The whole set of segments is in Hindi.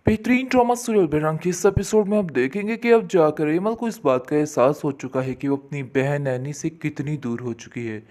बेहतरीन ड्रामा सीरियल बेरंग के इस एपिसोड में आप देखेंगे कि अब जाकर एमल को इस बात का एहसास हो चुका है कि वो अपनी बहन नैनी से कितनी दूर हो चुकी है।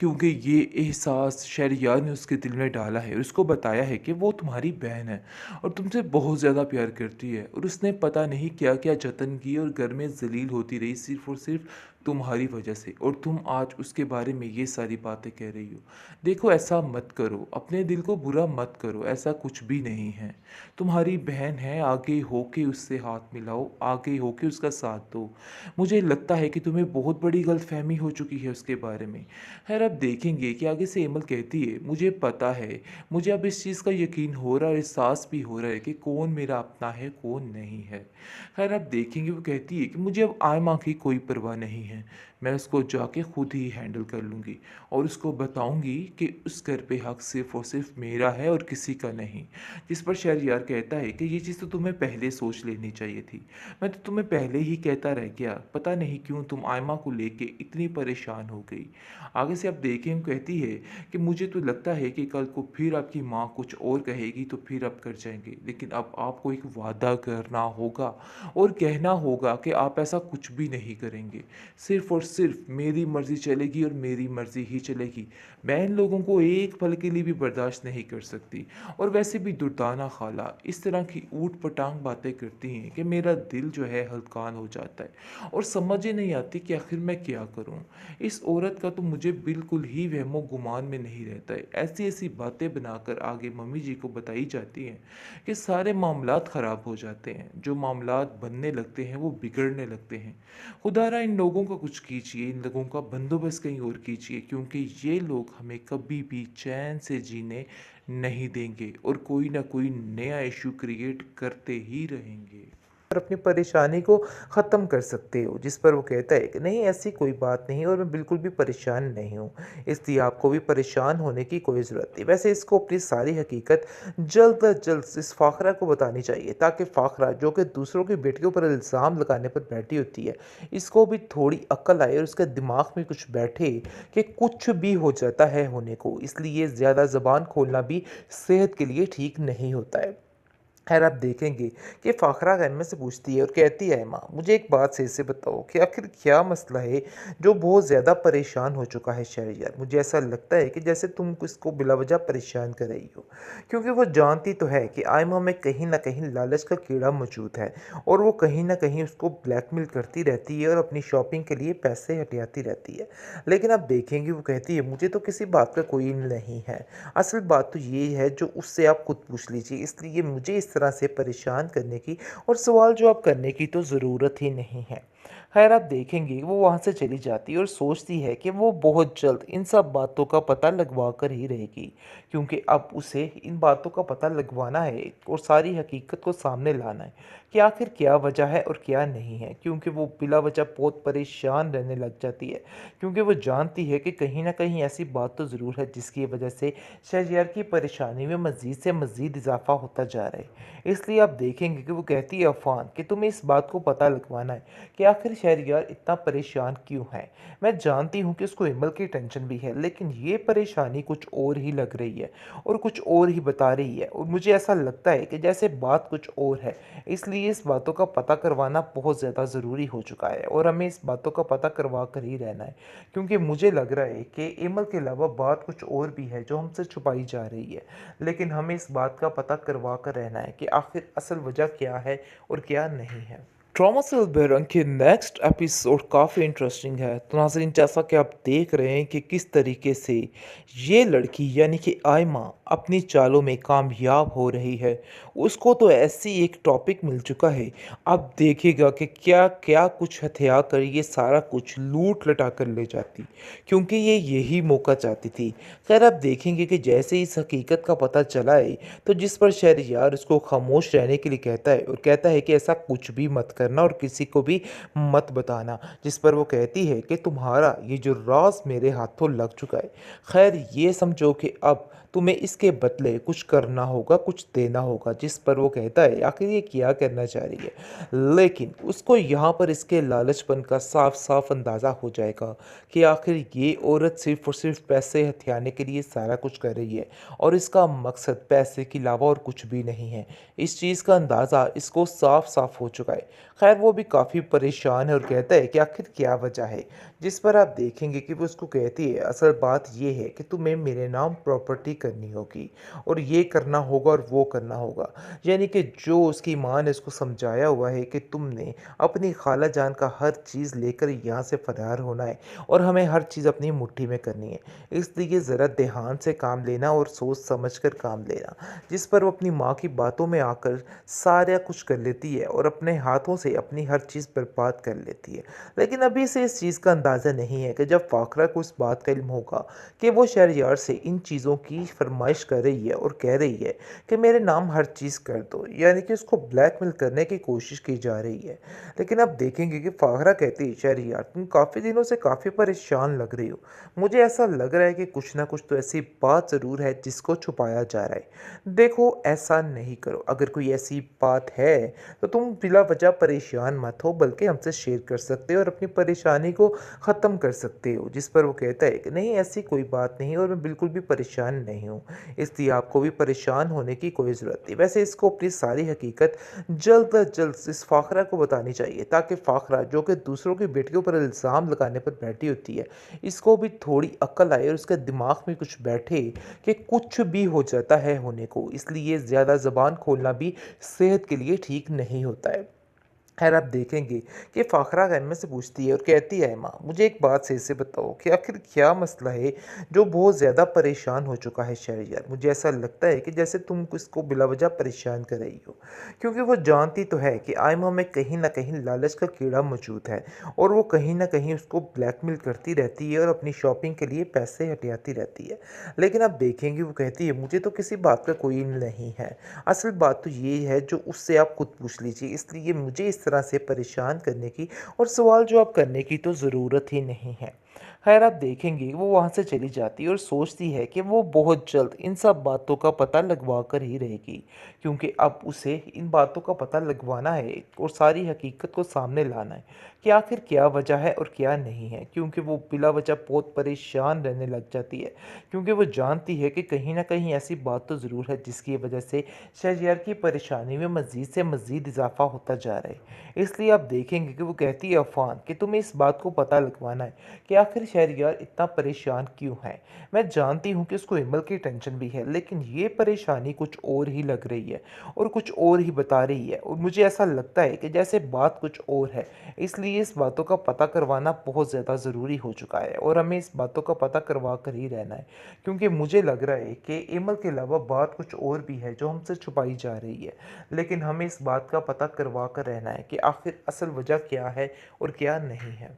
क्योंकि ये एहसास शहरयार ने उसके दिल में डाला है और उसको बताया है कि वो तुम्हारी बहन है और तुमसे बहुत ज़्यादा प्यार करती है, और उसने पता नहीं क्या क्या जतन किए और घर में जलील होती रही सिर्फ और सिर्फ तुम्हारी वजह से, और तुम आज उसके बारे में ये सारी बातें कह रही हो। देखो, ऐसा मत करो, अपने दिल को बुरा मत करो, ऐसा कुछ भी नहीं है। तुम्हारी बहन है, आगे होके उससे हाथ मिलाओ, आगे होके उसका साथ दो। मुझे लगता है कि तुम्हें बहुत बड़ी गलतफहमी हो चुकी है उसके बारे में। खैर, अब देखेंगे कि आगे से एमल कहती है, मुझे पता है, मुझे अब इस चीज़ का यकीन हो रहा है, एहसास भी हो रहा है कि कौन मेरा अपना है कौन नहीं है। खैर, अब देखेंगे, वो कहती है कि मुझे अब आयमा की कोई परवाह नहीं है, मैं उसको जाके खुद ही हैंडल कर लूँगी और उसको बताऊँगी कि उस घर पे हक सिर्फ और सिर्फ मेरा है और किसी का नहीं। जिस पर शहरयार कहता है कि ये चीज़ तो तुम्हें पहले सोच लेनी चाहिए थी, मैं तो तुम्हें पहले ही कहता रह गया, पता नहीं क्यों तुम आयमा को लेके इतनी परेशान हो गई। आगे से आप देखें, वो कहती है कि मुझे तो लगता है कि कल को फिर आपकी माँ कुछ और कहेगी तो फिर आप कर जाएंगे, लेकिन अब आपको एक वादा करना होगा और कहना होगा कि आप ऐसा कुछ भी नहीं करेंगे, सिर्फ और सिर्फ मेरी मर्ज़ी चलेगी और मेरी मर्ज़ी ही चलेगी। मैं इन लोगों को एक पल के लिए भी बर्दाश्त नहीं कर सकती। और वैसे भी दुर्दाना खाला इस तरह की ऊट पटांग बातें करती हैं कि मेरा दिल जो है हल्कान हो जाता है और समझ ही नहीं आती कि आखिर मैं क्या करूं। इस औरत का तो मुझे बिल्कुल ही वहमो गुमान में नहीं रहता है। ऐसी ऐसी बातें बनाकर आगे मम्मी जी को बताई जाती हैं कि सारे मामलात ख़राब हो जाते हैं, जो मामलात बनने लगते हैं वो बिगड़ने लगते हैं। खुदारा इन लोगों का कुछ कीजिए, इन लोगों का बंदोबस्त कहीं और कीजिए, क्योंकि ये लोग हमें कभी भी चैन से जीने नहीं देंगे और कोई ना कोई नया इशू क्रिएट करते ही रहेंगे और अपनी परेशानी को ख़त्म कर सकते हो। जिस पर वो कहता है कि नहीं, ऐसी कोई बात नहीं और मैं बिल्कुल भी परेशान नहीं हूँ, इसलिए आपको भी परेशान होने की कोई ज़रूरत नहीं। वैसे इसको अपनी सारी हकीकत जल्द अज जल्द इस फ़ाखरा को बतानी चाहिए, ताकि फ़ाखरा जो कि दूसरों की बेटियों पर इल्ज़ाम लगाने पर बैठी होती है, इसको भी थोड़ी अक्ल आए और उसके दिमाग में कुछ बैठे कि कुछ भी हो जाता है होने को, इसलिए ज़्यादा ज़बान खोलना भी सेहत के लिए ठीक नहीं होता है। खैर, आप देखेंगे कि फ़ाखरा एम्मा से पूछती है और कहती है, एम्मा मुझे एक बात सही से बताओ कि आखिर क्या मसला है जो बहुत ज़्यादा परेशान हो चुका है शहरयार। मुझे ऐसा लगता है कि जैसे तुम इसको बिलावजह परेशान कर रही हो, क्योंकि वो जानती तो है कि आयमा में कहीं ना कहीं लालच का कीड़ा मौजूद है और वो कहीं ना कहीं उसको ब्लैकमेल करती रहती है और अपनी शॉपिंग के लिए पैसे हटियाती रहती है। लेकिन आप देखेंगे, वो कहती है मुझे तो किसी बात का कोई नहीं है, असल बात तो ये है जो उससे आप खुद पूछ लीजिए, इसलिए मुझे इस तरह से परेशान करने की और सवाल जवाब करने की तो ज़रूरत ही नहीं है। खैर, आप देखेंगे वो वहाँ से चली जाती है और सोचती है कि वो बहुत जल्द इन सब बातों का पता लगवा कर ही रहेगी, क्योंकि अब उसे इन बातों का पता लगवाना है और सारी हकीकत को सामने लाना है कि आखिर क्या वजह है और क्या नहीं है, क्योंकि वो बिला वजह बहुत परेशान रहने लग जाती है, क्योंकि वो जानती है कि कहीं ना कहीं ऐसी बात तो ज़रूर है जिसकी वजह से शहरयार की परेशानी में मज़ीद से मज़ीद इजाफा होता जा रहा है। इसलिए आप देखेंगे कि वो कहती है अफ़ान कि तुम्हें इस बात को पता लगवाना है कि आखिर शहरयार इतना परेशान क्यों है। मैं जानती हूँ कि उसको इमल की टेंशन भी है, लेकिन ये परेशानी कुछ और ही लग रही है और कुछ और ही बता रही है, और मुझे ऐसा लगता है कि जैसे बात कुछ और है। इसलिए इस बातों का पता करवाना बहुत ज़्यादा ज़रूरी हो चुका है और हमें इस बातों का पता करवा कर ही रहना है, क्योंकि मुझे लग रहा है कि इमल के अलावा बात कुछ और भी है जो हमसे छुपाई जा रही है। लेकिन हमें इस बात का पता करवा कर रहना है कि आखिर असल वजह क्या है और क्या नहीं है। ड्रामा से बेरंग के नेक्स्ट एपिसोड काफ़ी इंटरेस्टिंग है। तो नाज़रीन, जैसा कि आप देख रहे हैं कि किस तरीके से ये लड़की यानी कि आयमा अपनी चालों में कामयाब हो रही है। उसको तो ऐसी एक टॉपिक मिल चुका है, अब देखिएगा कि क्या क्या कुछ हथिया कर ये सारा कुछ लूट लटा कर ले जाती, क्योंकि ये यही मौका चाहती थी। खैर, आप देखेंगे कि जैसे ही इस हकीकत का पता चला है, तो जिस पर शहरयार उसको खामोश रहने के लिए कहता है और कहता है कि ऐसा कुछ भी मत करना और किसी को भी मत बताना, जिस पर वो कहती है कि तुम्हारा ये जो राज मेरे हाथों लग चुका है, खैर ये समझो कि अब तुम्हें इसके बदले कुछ करना होगा, कुछ देना होगा। जिस पर वो कहता है आखिर ये क्या करना चाह रही है। लेकिन उसको यहाँ पर इसके लालचपन का साफ-साफ अंदाज़ा हो जाएगा कि आखिर ये औरत सिर्फ़ और सिर्फ़ पैसे हथियाने के लिए सारा कुछ कर रही है और इसका मकसद पैसे के अलावा और कुछ भी नहीं है। इस चीज़ का अंदाज़ा इसको साफ-साफ हो चुका है। ख़ैर वो भी काफ़ी परेशान है और कहता है कि आखिर क्या वजह है? जिस पर आप देखेंगे कि वो उसको कहती है असल बात ये है कि तुम्हें मेरे नाम प्रॉपर्टी करनी होगी और ये करना होगा और वो करना होगा। यानी कि जो उसकी माँ ने उसको समझाया हुआ है कि तुमने अपनी खाला जान का हर चीज़ लेकर यहाँ से फ़रार होना है और हमें हर चीज़ अपनी मुट्ठी में करनी है। इसलिए ज़रा ध्यान से काम लेना और सोच समझ कर काम लेना। जिस पर वो अपनी माँ की बातों में आकर सारा कुछ कर लेती है और अपने हाथों से अपनी हर चीज़ बर्बाद कर लेती है। लेकिन अभी से इस चीज़ का अंदाज़ा नहीं है कि जब फ़ाखरा को इस बात का इल्म होगा कि वो शहरयार से इन चीज़ों की फ़रमाइश कर रही है और कह रही है कि मेरे नाम हर चीज़ कर दो, यानी कि उसको ब्लैकमेल करने की कोशिश की जा रही है। लेकिन आप देखेंगे कि फ़ाखरा कहती है शहरयार तुम काफ़ी दिनों से काफ़ी परेशान लग रही हो। मुझे ऐसा लग रहा है कि कुछ ना कुछ तो ऐसी बात ज़रूर है जिसको छुपाया जा रहा है। देखो ऐसा नहीं करो, अगर कोई ऐसी बात है तो तुम बिला वजह परेशान मत हो बल्कि हमसे शेयर कर सकते हो और अपनी परेशानी को ख़त्म कर सकते हो। जिस पर वो कहता है कि नहीं ऐसी कोई बात नहीं और मैं बिल्कुल भी परेशान नहीं हूँ, इसलिए आपको भी परेशान होने की कोई ज़रूरत नहीं। वैसे इसको अपनी सारी हकीकत जल्द अज जल्द इस फ़ाखरा को बतानी चाहिए ताकि फ़ाखरा जो कि दूसरों की बेटियों पर इल्ज़ाम लगाने पर बैठी होती है, इसको भी थोड़ी अक्ल आए और उसके दिमाग में कुछ बैठे कि कुछ भी हो जाता है होने को, इसलिए ज़्यादा ज़बान खोलना भी सेहत के लिए ठीक नहीं होता है। खैर आप देखेंगे कि फ़ाखरा गहन से पूछती है और कहती है माँ मुझे एक बात सही से बताओ कि आखिर क्या मसला है जो बहुत ज़्यादा परेशान हो चुका है शहरयार। मुझे ऐसा लगता है कि जैसे तुम इसको बिलावजह परेशान कर रही हो, क्योंकि वो जानती तो है कि आयमा में कहीं ना कहीं लालच का कीड़ा मौजूद है और वो कहीं ना कहीं उसको ब्लैकमेल करती रहती है और अपनी शॉपिंग के लिए पैसे हटियाती रहती है। लेकिन आप देखेंगे वो कहती है मुझे तो किसी बात का कोई नहीं है, असल बात तो ये है जो उससे आप खुद पूछ लीजिए, इसलिए मुझे इस तरह से परेशान करने की और सवाल जवाब करने की तो ज़रूरत ही नहीं है। खैर आप देखेंगे वो वहाँ से चली जाती है और सोचती है कि वो बहुत जल्द इन सब बातों का पता लगवा कर ही रहेगी, क्योंकि अब उसे इन बातों का पता लगवाना है और सारी हकीकत को सामने लाना है कि आखिर क्या वजह है और क्या नहीं है। क्योंकि वो बिला वजह बहुत परेशान रहने लग जाती है, क्योंकि वो जानती है कि कहीं ना कहीं ऐसी बात तो ज़रूर है जिसकी वजह से शहरयार की परेशानी में मज़ीद से मज़ीद इजाफा होता जा रहा है। इसलिए आप देखेंगे कि वो कहती है अफ़ान कि तुम्हें इस बात को पता लगवाना है कि आखिर शहरयार इतना परेशान क्यों है। मैं जानती हूँ कि उसको हिमल की टेंशन भी है, लेकिन ये परेशानी कुछ और ही लग रही है और कुछ और ही बता रही है और मुझे ऐसा लगता है कि जैसे बात कुछ और है। इसलिए इस बातों का पता करवाना बहुत ज़्यादा ज़रूरी हो चुका है और हमें इस बातों का पता करवा कर ही रहना है, क्योंकि मुझे लग रहा है कि इमल के अलावा बात कुछ और भी है जो हमसे छुपाई जा रही है। लेकिन हमें इस बात का पता करवा कर रहना है कि आखिर असल वजह क्या है और क्या नहीं है।